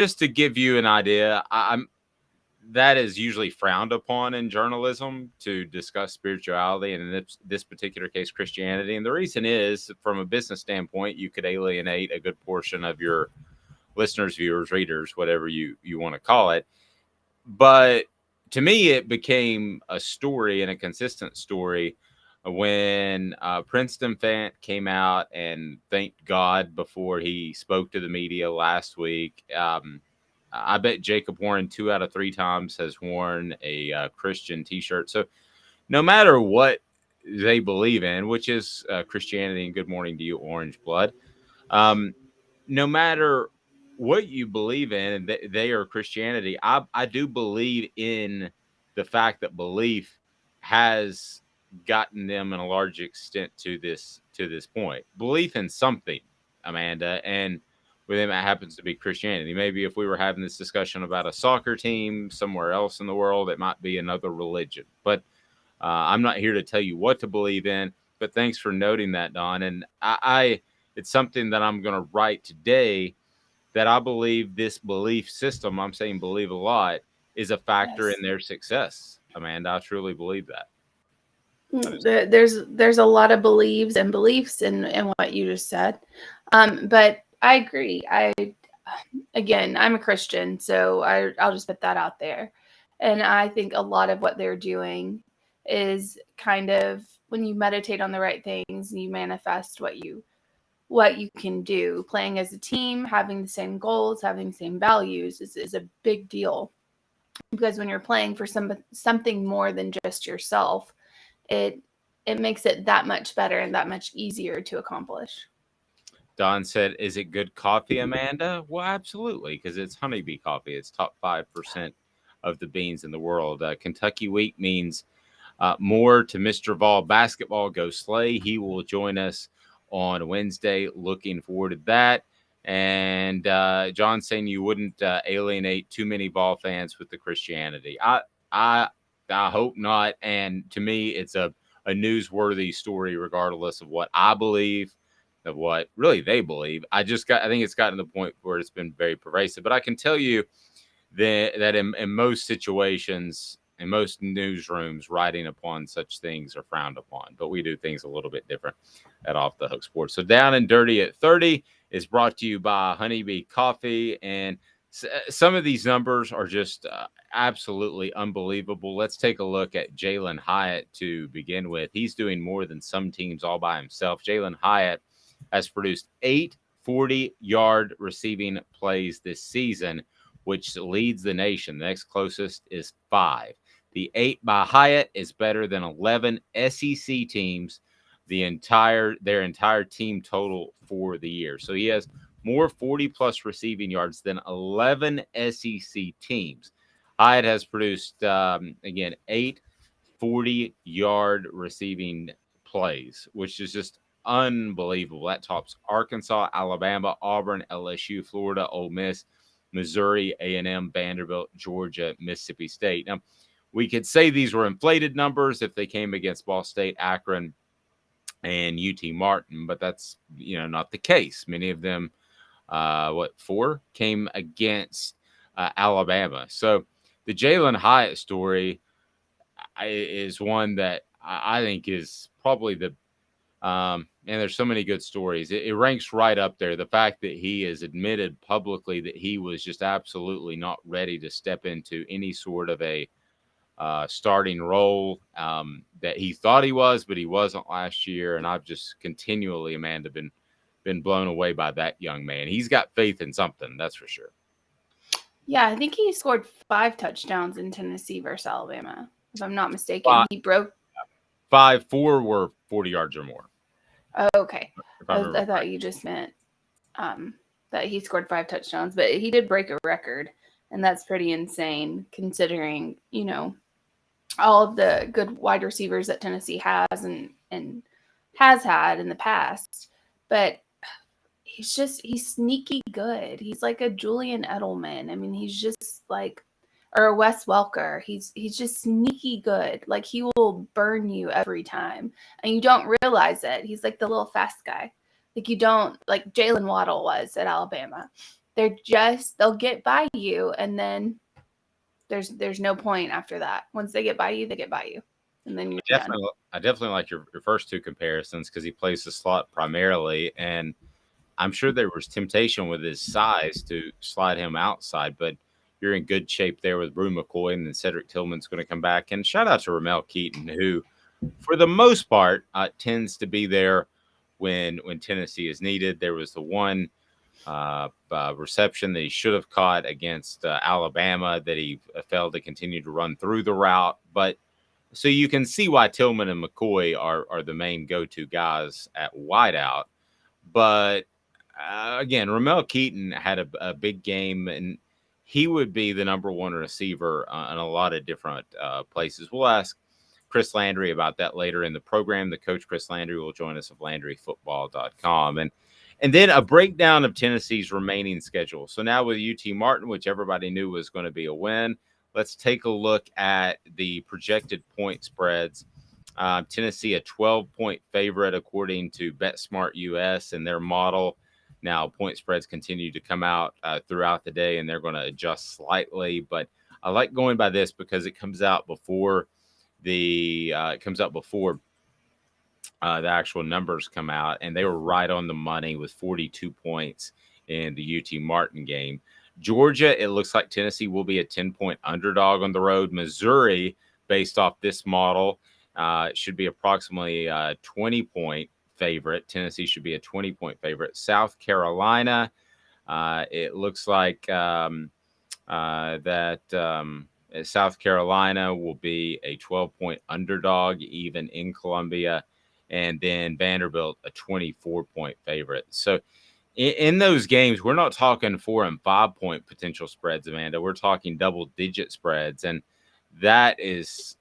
just to give you an idea, that is usually frowned upon in journalism to discuss spirituality, and in this particular case, Christianity. And the reason is, from a business standpoint, you could alienate a good portion of your listeners, viewers, readers, whatever you want to call it. But to me, it became a story, and a consistent story, when Princeton Fant came out and thanked God before he spoke to the media last week. I bet Jacob Warren 2 out of 3 times has worn a Christian T-shirt. So no matter what they believe in, which is Christianity, and good morning to you, Orange Blood. No matter what you believe in, and they are Christianity, I do believe in the fact that belief has gotten them in a large extent to this point. Belief in something, Amanda, and with them it happens to be Christianity. Maybe if we were having this discussion about a soccer team somewhere else in the world, it might be another religion. But I'm not here to tell you what to believe in. But thanks for noting that, Don. And I it's something that I'm going to write today, that I believe this belief system, I'm saying believe a lot, is a factor in their success. Amanda, I truly believe that. There's a lot of beliefs in what you just said. But I agree. Again, I'm a Christian, so I'll just put that out there. And I think a lot of what they're doing is kind of, when you meditate on the right things, you manifest what you can do. Playing as a team, having the same goals, having the same values is a big deal. Because when you're playing for something more than just yourself, it makes it that much better and that much easier to accomplish. Don said, is it good coffee, Amanda? Well, absolutely, because it's honeybee coffee. It's top 5% of the beans in the world. Kentucky Week means more to Mr. Vol basketball. Go Slay. He will join us on Wednesday. Looking forward to that. And John saying you wouldn't alienate too many ball fans with the Christianity. I hope not. And to me, it's a newsworthy story, regardless of what I believe, of what really they believe. I think it's gotten to the point where it's been very pervasive. But I can tell you that in most situations, in most newsrooms, writing upon such things are frowned upon. But we do things a little bit different at Off the Hook Sports. So Down and Dirty at 30 is brought to you by Honeybee Coffee. And some of these numbers are just absolutely unbelievable. Let's take a look at Jalin Hyatt to begin with. He's doing more than some teams all by himself. Jalin Hyatt has produced 8 40-yard receiving plays this season, which leads the nation. The next closest is 5. The 8 by Hyatt is better than 11 SEC teams, their entire team total for the year. So he has more 40-plus receiving yards than 11 SEC teams. Hyatt has produced, again, 8 40-yard receiving plays, which is just unbelievable. That tops Arkansas, Alabama, Auburn, LSU, Florida, Ole Miss, Missouri, A&M, Vanderbilt, Georgia, Mississippi State. Now, we could say these were inflated numbers if they came against Ball State, Akron, and UT Martin, but that's not the case. Many of them, 4 came against Alabama. So the Jalin Hyatt story is one that I think is probably and there's so many good stories. It ranks right up there. The fact that he has admitted publicly that he was just absolutely not ready to step into any sort of a starting role, that he thought he was, but he wasn't last year. And I've just continually, Amanda, been blown away by that young man. He's got faith in something, that's for sure. Yeah, I think he scored 5 touchdowns in Tennessee versus Alabama, if I'm not mistaken. He broke 5, 4 were 40 yards or more. Oh, okay. I thought you just meant that he scored 5 touchdowns, but he did break a record, and that's pretty insane considering, all of the good wide receivers that Tennessee has and has had in the past. But he's sneaky good. He's like a Julian Edelman. I mean, he's just like, or a Wes Welker. He's just sneaky good. Like, he will burn you every time, and you don't realize it. He's like the little fast guy. Like, you don't, like Jalen Waddle was at Alabama. they'll get by you, and then there's no point after that. Once they get by you, they get by you, and then you're done. I definitely like your first two comparisons because he plays the slot primarily, and I'm sure there was temptation with his size to slide him outside, but you're in good shape there with Brew McCoy, and then Cedric Tillman's going to come back. And shout out to Ramel Keaton, who, for the most part, tends to be there when Tennessee is needed. There was the one reception that he should have caught against Alabama that he failed to continue to run through the route. But so you can see why Tillman and McCoy are the main go-to guys at wideout. But again, Ramel Keaton had a big game, and he would be the number one receiver in a lot of different places. We'll ask Chris Landry about that later in the program. The coach, Chris Landry, will join us of LandryFootball.com. And then a breakdown of Tennessee's remaining schedule. So now with UT Martin, which everybody knew was going to be a win, let's take a look at the projected point spreads. Tennessee, a 12-point favorite according to BetSmart US and their model. Now, point spreads continue to come out throughout the day, and they're going to adjust slightly. But I like going by this because it comes out before the actual numbers come out, and they were right on the money with 42 points in the UT Martin game. Georgia, it looks like Tennessee will be a 10-point underdog on the road. Missouri, based off this model, should be approximately a 20-point favorite. Tennessee should be a 20-point favorite. South Carolina, it looks like South Carolina will be a 12-point underdog, even in Columbia. And then Vanderbilt, a 24-point favorite. So in those games, we're not talking 4 and 5 point potential spreads, Amanda. We're talking double-digit spreads, and that is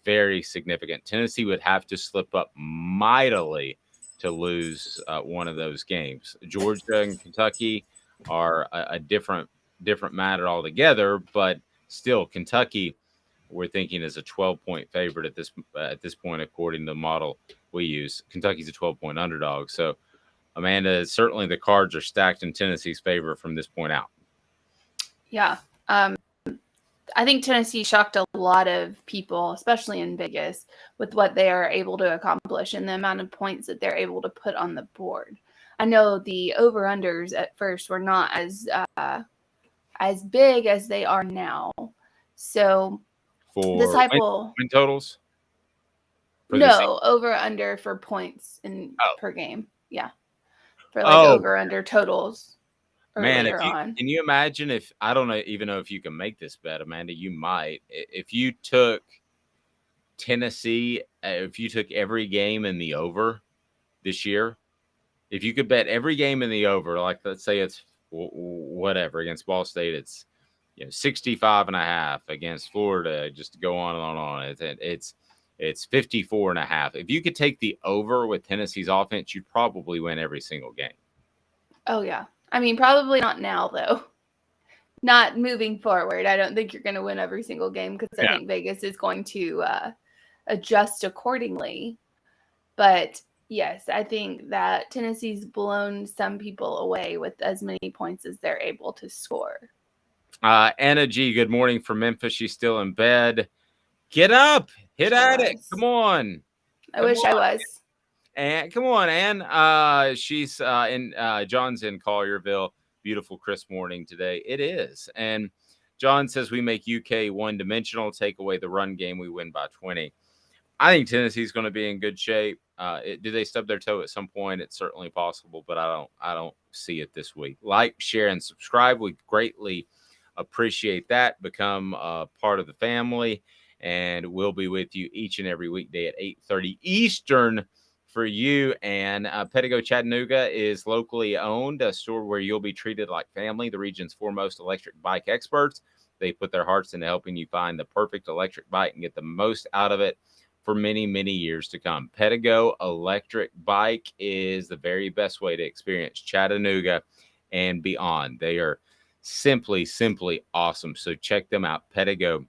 very significant. Tennessee would have to slip up mightily to lose one of those games. Georgia and Kentucky are a different matter altogether, but still, Kentucky, we're thinking is a 12-point favorite at this point, according to the model we use. Kentucky's a 12-point underdog. So, Amanda, certainly the cards are stacked in Tennessee's favor from this point out. Yeah. I think Tennessee shocked a lot of people, especially in Vegas, with what they are able to accomplish and the amount of points that they're able to put on the board. I know the over-unders at first were not as big as they are now. So for this type will win totals? No, over-under for points per game. Yeah. For over-under totals. Man, can you imagine if I don't even know if you can make this bet, Amanda? You might. If you took Tennessee, if you took every game in the over this year, if you could bet every game in the over, like let's say it's whatever against Ball State, it's 65.5 against Florida, just to go on and on. It's 54.5. If you could take the over with Tennessee's offense, you'd probably win every single game. Oh yeah. I mean, probably not now, though. Not moving forward. I don't think you're going to win every single game because I think Vegas is going to adjust accordingly. But yes, I think that Tennessee's blown some people away with as many points as they're able to score. Anna G, good morning from Memphis. She's still in bed. Get up. Hit at it. Come on. I wish I was. And come on, Ann. She's in John's in Collierville. Beautiful, crisp morning today. It is. And John says we make UK one-dimensional, take away the run game, we win by 20. I think Tennessee's going to be in good shape. Do they stub their toe at some point? It's certainly possible, but I don't see it this week. Like, share, and subscribe. We greatly appreciate that. Become a part of the family, and we'll be with you each and every weekday at 8:30 Eastern. For you. And Pedigo Chattanooga is locally owned, a store where you'll be treated like family, the region's foremost electric bike experts. They put their hearts into helping you find the perfect electric bike and get the most out of it for many, many years to come. Pedigo Electric Bike is the very best way to experience Chattanooga and beyond. They are simply awesome. So check them out, Pedigo